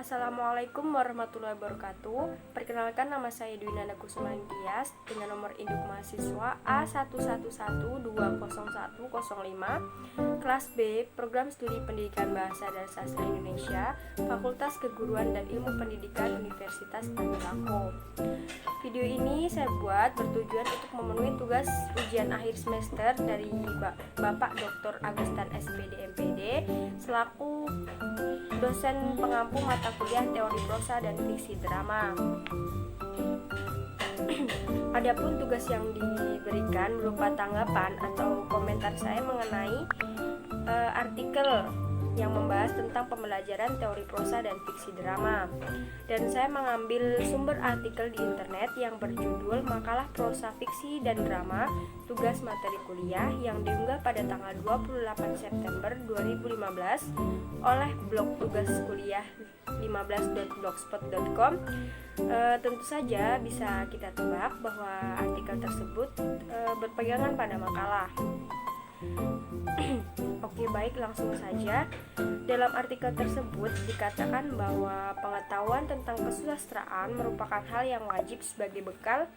Assalamualaikum warahmatullahi wabarakatuh. Perkenalkan, nama saya Dwi Nanda Kusuma Tias dengan nomor induk mahasiswa A11120105, kelas B, Program Studi Pendidikan Bahasa dan Sastra Indonesia, Fakultas Keguruan dan Ilmu Pendidikan Universitas Tanggerang. Video ini saya buat bertujuan untuk memenuhi tugas ujian akhir semester dari Bapak Dr. Agustan SPD MPD selaku dosen pengampu mata kuliah teori prosa dan fiksi drama. Adapun tugas yang diberikan berupa tanggapan atau komentar saya mengenai artikel yang membahas tentang pembelajaran teori prosa dan fiksi drama. Dan saya mengambil sumber artikel di internet yang berjudul Makalah Prosa Fiksi dan Drama Tugas Materi Kuliah yang diunggah pada tanggal 28 September 2015 oleh blog tugas kuliah 15.blogspot.com. Tentu saja bisa kita tebak bahwa artikel tersebut berpegangan pada makalah. Oke, baik, langsung saja. Dalam artikel tersebut dikatakan bahwa pengetahuan tentang kesusastraan merupakan hal yang wajib sebagai bekal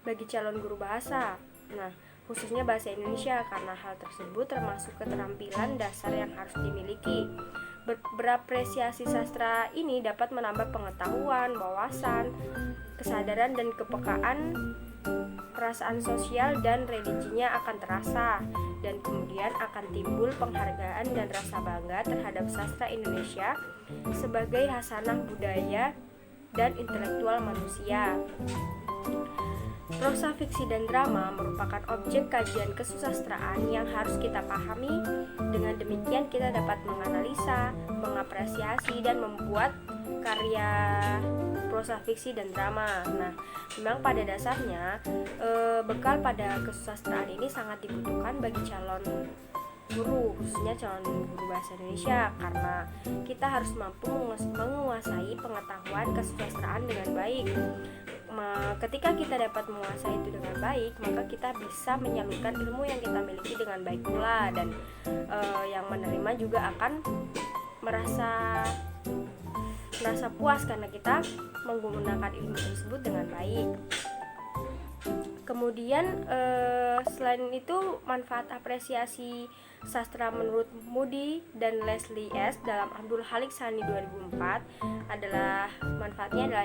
bagi calon guru bahasa. Nah, khususnya bahasa Indonesia, karena hal tersebut termasuk keterampilan dasar yang harus dimiliki. Berapresiasi sastra ini dapat menambah pengetahuan, wawasan, kesadaran dan kepekaan. Perasaan sosial dan religinya akan terasa, dan kemudian akan timbul penghargaan dan rasa bangga terhadap sastra Indonesia sebagai hasanah budaya dan intelektual manusia. Prosa, fiksi, dan drama merupakan objek kajian kesusastraan yang harus kita pahami. Dengan demikian kita dapat menganalisa, mengapresiasi, dan membuat karya prosa, fiksi, dan drama. Nah, memang pada dasarnya bekal pada kesusastraan ini sangat dibutuhkan bagi calon guru, khususnya calon guru bahasa Indonesia, karena kita harus mampu menguasai pengetahuan kesusastraan dengan baik. Ketika kita dapat menguasai itu dengan baik, maka kita bisa menyalurkan ilmu yang kita miliki dengan baik pula, dan yang menerima juga akan merasa puas karena kita menggunakan ilmu tersebut dengan baik. Kemudian selain itu, manfaat apresiasi sastra menurut Moody dan Leslie S. dalam Abdul Halik Sani 2004 adalah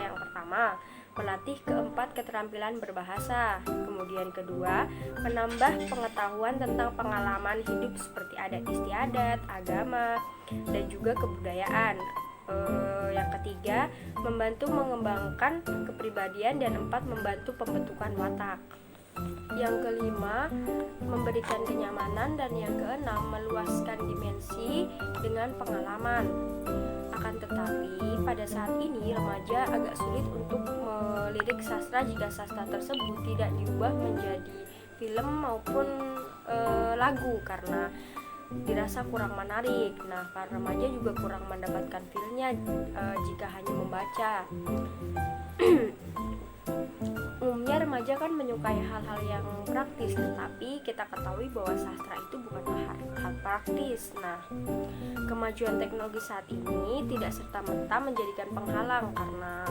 yang pertama, melatih keempat keterampilan berbahasa. Kemudian kedua, menambah pengetahuan tentang pengalaman hidup seperti adat istiadat, agama, dan juga kebudayaan. Yang ketiga, membantu mengembangkan kepribadian, dan empat, membantu pembentukan watak. Yang kelima, memberikan kenyamanan, dan yang keenam, meluaskan dimensi dengan pengalaman. Akan tetapi pada saat ini remaja agak sulit untuk melirik sastra jika sastra tersebut tidak diubah menjadi film maupun lagu, karena dirasa kurang menarik. Nah, para remaja juga kurang mendapatkan feel-nya jika hanya membaca. Umumnya remaja kan menyukai hal-hal yang praktis, tetapi kita ketahui bahwa sastra itu bukanlah hal praktis. Nah, kemajuan teknologi saat ini tidak serta-merta menjadikan penghalang, karena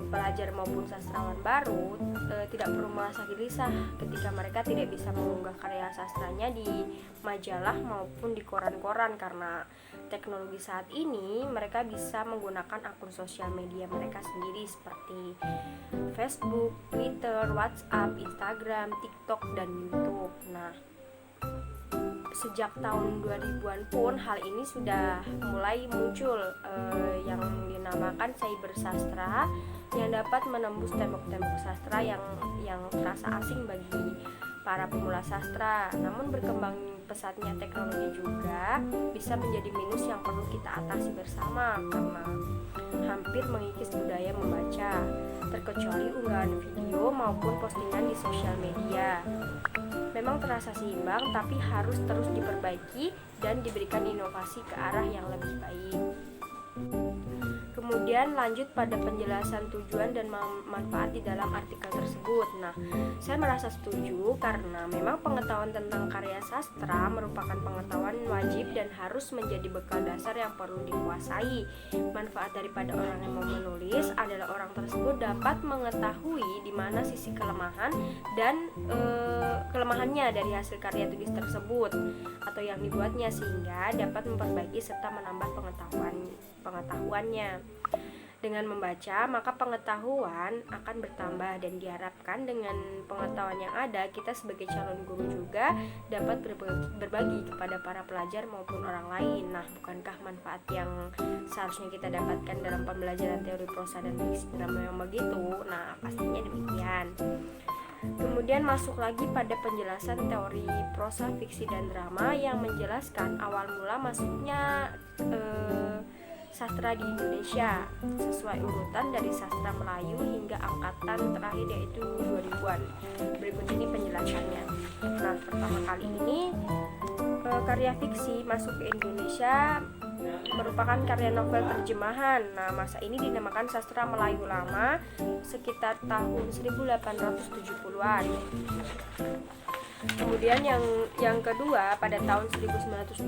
pelajar maupun sastrawan baru tidak perlu merasa gelisah ketika mereka tidak bisa mengunggah karya sastranya di majalah maupun di koran-koran, karena teknologi saat ini mereka bisa menggunakan akun sosial media mereka sendiri seperti Facebook, Twitter, WhatsApp, Instagram, TikTok, dan YouTube. Nah, sejak tahun 2000-an pun hal ini sudah mulai muncul yang dinamakan cybersastra, yang dapat menembus tembok-tembok sastra yang terasa asing bagi para pemula sastra. Namun berkembang pesatnya teknologi juga bisa menjadi minus yang perlu kita atasi bersama, karena hampir mengikis budaya membaca, terkecuali unggahan video maupun postingan di sosial media. Memang terasa seimbang, tapi harus terus diperbaiki dan diberikan inovasi ke arah yang lebih baik. Kemudian lanjut pada penjelasan tujuan dan manfaat di dalam artikel tersebut. Nah, saya merasa setuju karena memang pengetahuan tentang karya sastra merupakan pengetahuan wajib dan harus menjadi bekal dasar yang perlu dikuasai. Manfaat daripada orang yang mau menulis adalah orang tersebut dapat mengetahui di mana sisi kelemahan dan kelemahannya dari hasil karya tulis tersebut atau yang dibuatnya, sehingga dapat memperbaiki serta menambah pengetahuannya. Dengan membaca, maka pengetahuan akan bertambah, dan diharapkan dengan pengetahuan yang ada, kita sebagai calon guru juga dapat berbagi kepada para pelajar maupun orang lain. Nah, bukankah manfaat yang seharusnya kita dapatkan dalam pembelajaran teori prosa dan fiksi drama yang begitu? Nah, pastinya demikian. Kemudian masuk lagi pada penjelasan teori prosa, fiksi, dan drama yang menjelaskan awal mula masuknya sastra di Indonesia sesuai urutan dari sastra Melayu hingga angkatan terakhir yaitu 2000-an. Berikut ini penjelasannya. Nah, pertama kali ini karya fiksi masuk ke Indonesia merupakan karya novel terjemahan. Nah, masa ini dinamakan sastra Melayu lama sekitar tahun 1870-an. Kemudian yang kedua, pada tahun 1920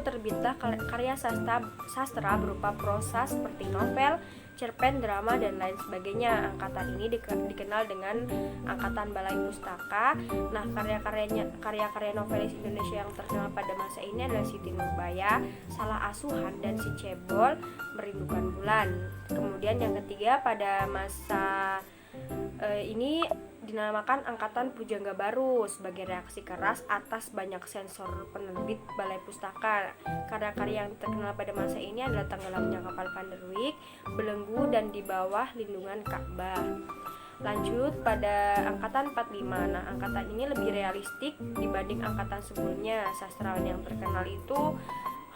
terbitlah karya sastra berupa prosa seperti novel, cerpen, drama, dan lain sebagainya. Angkatan ini dikenal dengan angkatan Balai Pustaka. Nah, karya-karya novelis Indonesia yang terkenal pada masa ini adalah Siti Nurbaya, Salah Asuhan, dan Si Cebol, Merindukan Bulan. Kemudian yang ketiga, pada masa ini dinamakan Angkatan Pujangga Baru sebagai reaksi keras atas banyak sensor penerbit Balai Pustaka. Karya-karya yang terkenal pada masa ini adalah Tenggelamnya Kapal Van der Wijk, Belenggu, dan Di Bawah Lindungan Ka'bah. Lanjut pada angkatan 45. Nah, angkatan ini lebih realistik dibanding angkatan sebelumnya. Sastrawan yang terkenal itu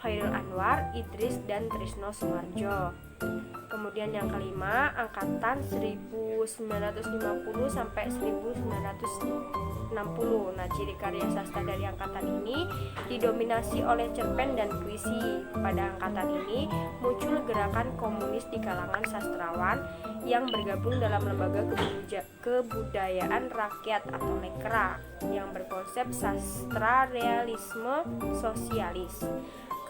Chairil Anwar, Idris, dan Trisno Soemardjo. Kemudian yang kelima, angkatan 1950 sampai 1960. Nah, ciri karya sastra dari angkatan ini didominasi oleh cerpen dan puisi. Pada angkatan ini muncul gerakan komunis di kalangan sastrawan yang bergabung dalam lembaga kebudayaan rakyat atau Lekra yang berkonsep sastra realisme sosialis.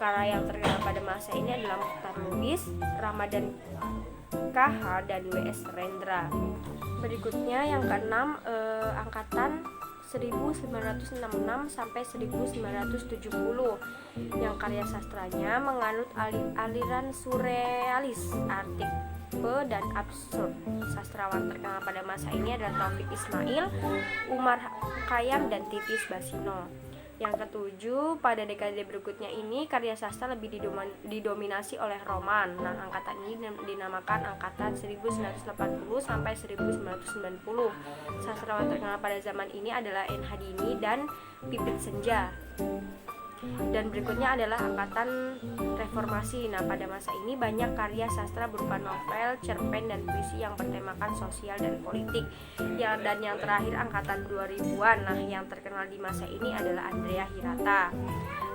Karya yang terkenal pada masa ini adalah Mukhtar Lubis, Ramadan KH, dan W.S. Rendra. Berikutnya yang keenam, angkatan 1966 sampai 1970 yang karya sastranya menganut aliran surrealis, artikel, dan absurd. Sastrawan terkenal pada masa ini adalah Taufik Ismail, Umar Khayyam, dan Titis Basino. Yang ketujuh, pada dekade berikutnya ini karya sastra lebih didominasi oleh roman. Nah, angkatan ini dinamakan angkatan 1980 sampai 1990. Sastrawan terkenal pada zaman ini adalah N. Hadini dan Pipit Senja. Dan berikutnya adalah angkatan reformasi. Nah, pada masa ini banyak karya sastra berupa novel, cerpen, dan puisi yang bertemakan sosial dan politik. Dan yang terakhir angkatan 2000-an. Nah, yang terkenal di masa ini adalah Andrea Hirata.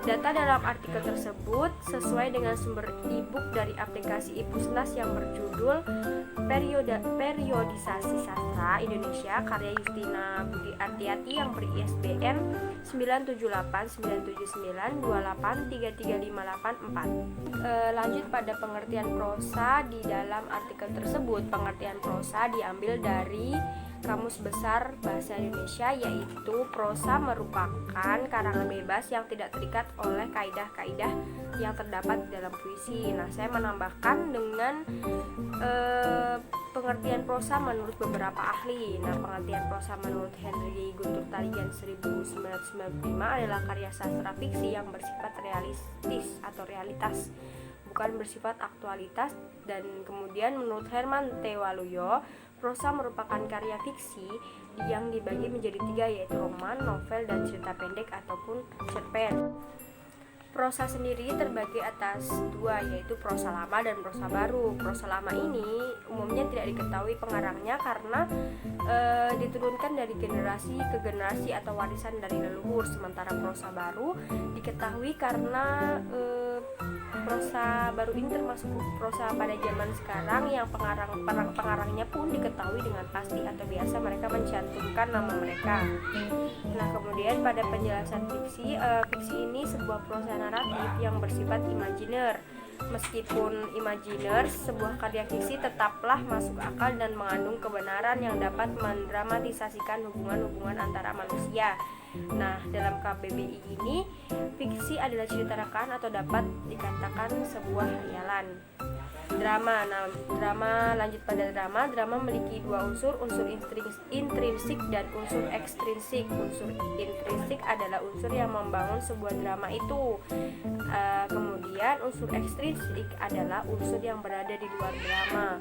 Data dalam artikel tersebut sesuai dengan sumber e-book dari aplikasi Ipusnas yang berjudul Periodisasi Sastra Indonesia karya Justina Budi Artiati yang ber-ISBN 97892833584. Lanjut pada pengertian prosa di dalam artikel tersebut. Pengertian prosa diambil dari Kamus Besar Bahasa Indonesia, yaitu prosa merupakan karangan bebas yang tidak terikat oleh kaidah-kaidah yang terdapat dalam puisi. Nah, saya menambahkan dengan pengertian prosa menurut beberapa ahli. Nah, pengertian prosa menurut Henry Guntur Tarigan 1995 adalah karya sastra fiksi yang bersifat realistis atau realitas, bukan bersifat aktualitas. Dan kemudian menurut Herman T. Waluyo, prosa merupakan karya fiksi yang dibagi menjadi tiga, yaitu roman, novel, dan cerita pendek ataupun cerpen. Prosa sendiri terbagi atas dua, yaitu prosa lama dan prosa baru. Prosa lama ini umumnya tidak diketahui pengarangnya karena diturunkan dari generasi ke generasi atau warisan dari leluhur. Sementara prosa baru diketahui karena Prosa baru ini termasuk prosa pada zaman sekarang yang pengarangnya pun diketahui dengan pasti atau biasa mereka mencantumkan nama mereka. Nah, kemudian pada penjelasan fiksi, fiksi ini sebuah prosa naratif yang bersifat imajiner. Meskipun imajiner, sebuah karya fiksi tetaplah masuk akal dan mengandung kebenaran yang dapat mendramatisasikan hubungan-hubungan antara manusia. Nah, dalam KBBI ini, fiksi adalah cerita rekan atau dapat dikatakan sebuah hayalan. Drama. Nah, lanjut pada drama. Drama memiliki dua unsur intrinsik dan unsur ekstrinsik. Unsur intrinsik adalah unsur yang membangun sebuah drama itu. Kemudian unsur ekstrinsik adalah unsur yang berada di luar drama,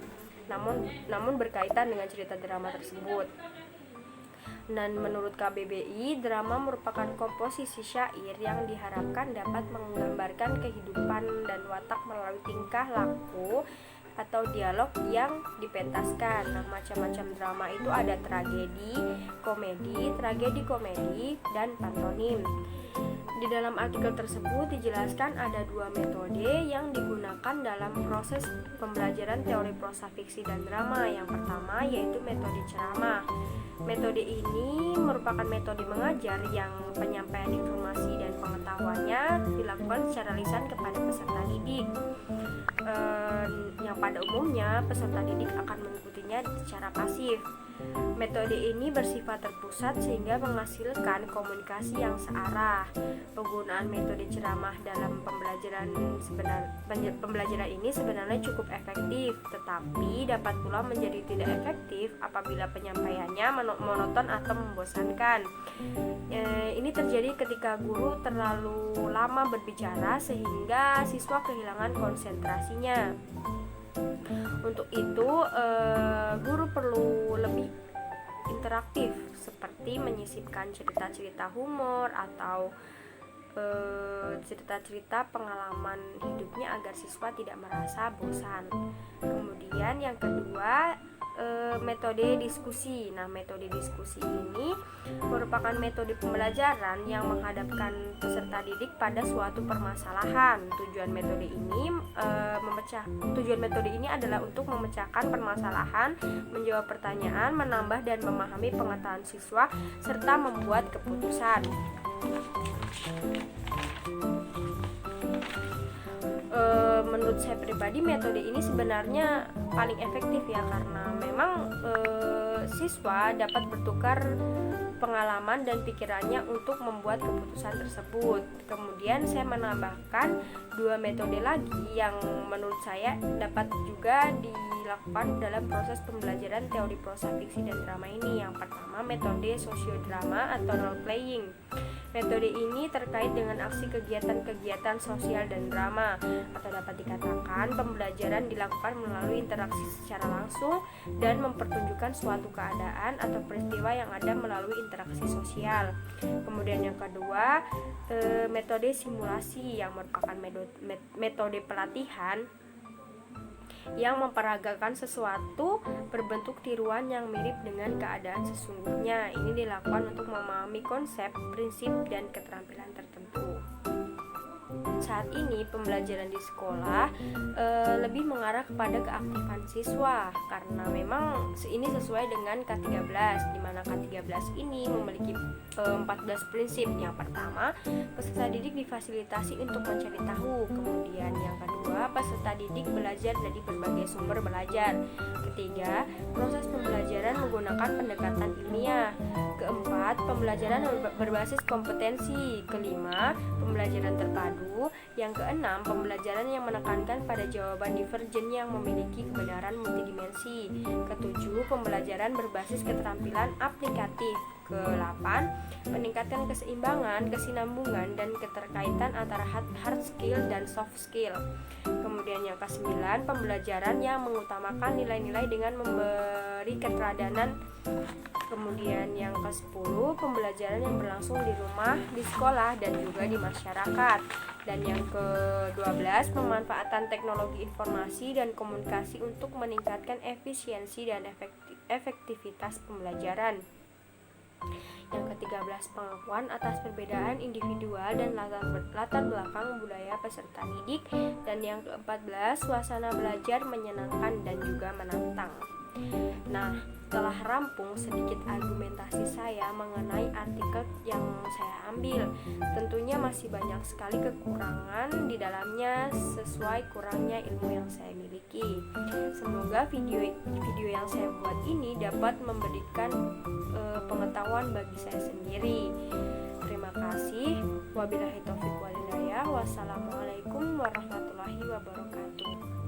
namun berkaitan dengan cerita drama tersebut. Dan menurut KBBI, drama merupakan komposisi syair yang diharapkan dapat menggambarkan kehidupan dan watak melalui tingkah laku atau dialog yang dipentaskan. Nah, macam-macam drama itu ada tragedi komedi, dan pantomim. Di dalam artikel tersebut dijelaskan ada dua metode yang digunakan dalam proses pembelajaran teori prosa fiksi dan drama. Yang pertama yaitu metode ceramah. Metode ini merupakan metode mengajar yang penyampaian informasi dan pengetahuannya dilakukan secara lisan kepada peserta didik. Yang pada umumnya peserta didik akan mengikutinya secara pasif. Metode ini bersifat terpusat sehingga menghasilkan komunikasi yang searah. Penggunaan metode ceramah dalam pembelajaran ini sebenarnya cukup efektif, tetapi dapat pula menjadi tidak efektif apabila penyampaiannya monoton atau membosankan. Ini terjadi ketika guru terlalu lama berbicara sehingga siswa kehilangan konsentrasinya. Untuk itu, guru perlu lebih interaktif seperti menyisipkan cerita-cerita humor atau cerita-cerita pengalaman hidupnya agar siswa tidak merasa bosan. Kemudian yang kedua, metode diskusi. Nah, metode diskusi ini merupakan metode pembelajaran yang menghadapkan peserta didik pada suatu permasalahan. Tujuan metode ini adalah untuk memecahkan permasalahan, menjawab pertanyaan, menambah dan memahami pengetahuan siswa serta membuat keputusan. Menurut saya pribadi metode ini sebenarnya paling efektif ya, karena memang siswa dapat bertukar pengalaman dan pikirannya untuk membuat keputusan tersebut. Kemudian saya menambahkan dua metode lagi yang menurut saya dapat juga dilakukan dalam proses pembelajaran teori prosa fiksi dan drama ini. Yang pertama, metode sosiodrama atau role playing. Metode ini terkait dengan aksi kegiatan-kegiatan sosial dan drama, atau dapat dikatakan pembelajaran dilakukan melalui interaksi secara langsung dan mempertunjukkan suatu keadaan atau peristiwa yang ada melalui interaksi sosial. Kemudian yang kedua, metode simulasi yang merupakan metode pelatihan yang memperagakan sesuatu berbentuk tiruan yang mirip dengan keadaan sesungguhnya. Ini dilakukan untuk memahami konsep, prinsip, dan keterampilan tertentu. Saat ini pembelajaran di sekolah lebih mengarah kepada keaktifan siswa, karena memang ini sesuai dengan K13, di mana K13 ini memiliki 14 prinsip. Yang pertama, peserta didik difasilitasi untuk mencari tahu. Kemudian yang kedua, peserta didik belajar dari berbagai sumber belajar. Ketiga, proses pembelajaran menggunakan pendekatan ilmiah. Keempat, pembelajaran berbasis kompetensi. Kelima, pembelajaran terpadu. Yang keenam, pembelajaran yang menekankan pada jawaban divergen yang memiliki kebenaran multidimensi. Ketujuh, pembelajaran berbasis keterampilan aplikatif. Ke-8, meningkatkan keseimbangan, kesinambungan, dan keterkaitan antara hard skill dan soft skill. Kemudian yang ke-9, pembelajaran yang mengutamakan nilai-nilai dengan memberi keteladanan. Kemudian yang ke-10, pembelajaran yang berlangsung di rumah, di sekolah, dan juga di masyarakat. Dan yang ke-12, pemanfaatan teknologi informasi dan komunikasi untuk meningkatkan efisiensi dan efektivitas pembelajaran. Yang ke-13, pengakuan atas perbedaan individual dan latar belakang budaya kepada peserta didik. Dan yang ke-14, suasana belajar menyenangkan dan juga menantang. Nah, telah rampung sedikit argumentasi saya mengenai artikel yang saya ambil. Tentunya masih banyak sekali kekurangan di dalamnya sesuai kurangnya ilmu yang saya miliki. Semoga video yang saya buat ini dapat memberikan pengetahuan bagi saya sendiri. Terima kasih. Wabillahi taufiq wal hidayah. Wassalamualaikum warahmatullahi wabarakatuh.